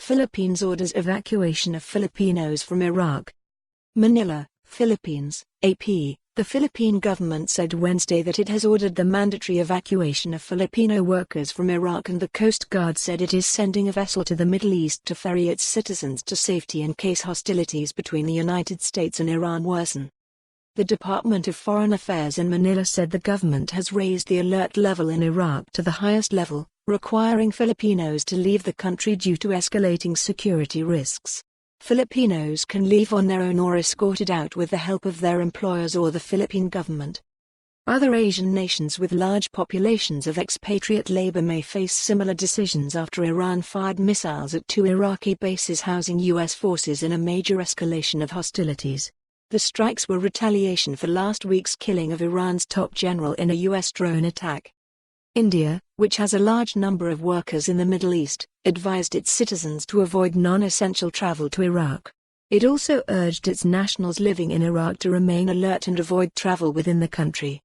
Philippines orders evacuation of Filipinos from Iraq. Manila, Philippines, AP. The Philippine government said Wednesday that it has ordered the mandatory evacuation of Filipino workers from Iraq, and the Coast Guard said it is sending a vessel to the Middle East to ferry its citizens to safety in case hostilities between the United States and Iran worsen. The Department of Foreign Affairs in Manila said the government has raised the alert level in Iraq to the highest level, requiring Filipinos to leave the country due to escalating security risks. Filipinos can leave on their own or escorted out with the help of their employers or the Philippine government. Other Asian nations with large populations of expatriate labor may face similar decisions after Iran fired missiles at two Iraqi bases housing U.S. forces in a major escalation of hostilities. The strikes were retaliation for last week's killing of Iran's top general in a U.S. drone attack. India, which has a large number of workers in the Middle East, advised its citizens to avoid non-essential travel to Iraq. It also urged its nationals living in Iraq to remain alert and avoid travel within the country.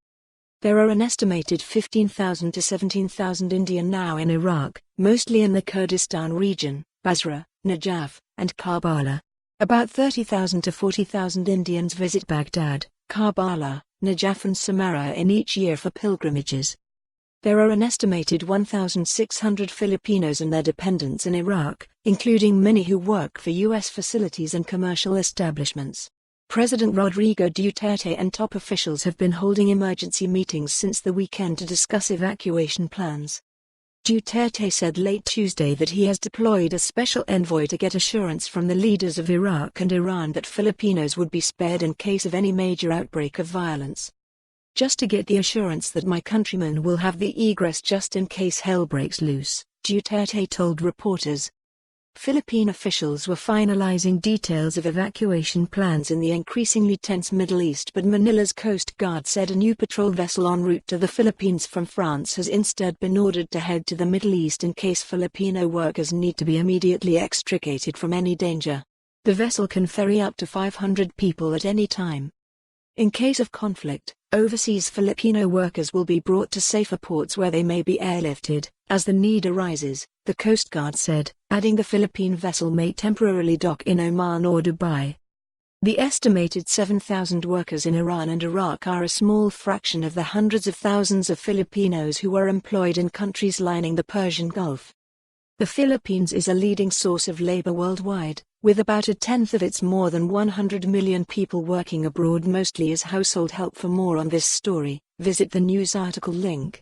There are an estimated 15,000 to 17,000 Indian now in Iraq, mostly in the Kurdistan region, Basra, Najaf, and Karbala. About 30,000 to 40,000 Indians visit Baghdad, Karbala, Najaf and Samarra in each year for pilgrimages. There are an estimated 1,600 Filipinos and their dependents in Iraq, including many who work for U.S. facilities and commercial establishments. President Rodrigo Duterte and top officials have been holding emergency meetings since the weekend to discuss evacuation plans. Duterte said late Tuesday that he has deployed a special envoy to get assurance from the leaders of Iraq and Iran that Filipinos would be spared in case of any major outbreak of violence. Just to get the assurance that my countrymen will have the egress just in case hell breaks loose, Duterte told reporters. Philippine officials were finalizing details of evacuation plans in the increasingly tense Middle East, but Manila's Coast Guard said a new patrol vessel en route to the Philippines from France has instead been ordered to head to the Middle East in case Filipino workers need to be immediately extricated from any danger. The vessel can ferry up to 500 people at any time. In case of conflict, overseas Filipino workers will be brought to safer ports where they may be airlifted, as the need arises, the Coast Guard said, adding the Philippine vessel may temporarily dock in Oman or Dubai. The estimated 7,000 workers in Iran and Iraq are a small fraction of the hundreds of thousands of Filipinos who are employed in countries lining the Persian Gulf. The Philippines is a leading source of labor worldwide, with about a tenth of its more than 100 million people working abroad, mostly as household help. For more on this story, visit the news article link.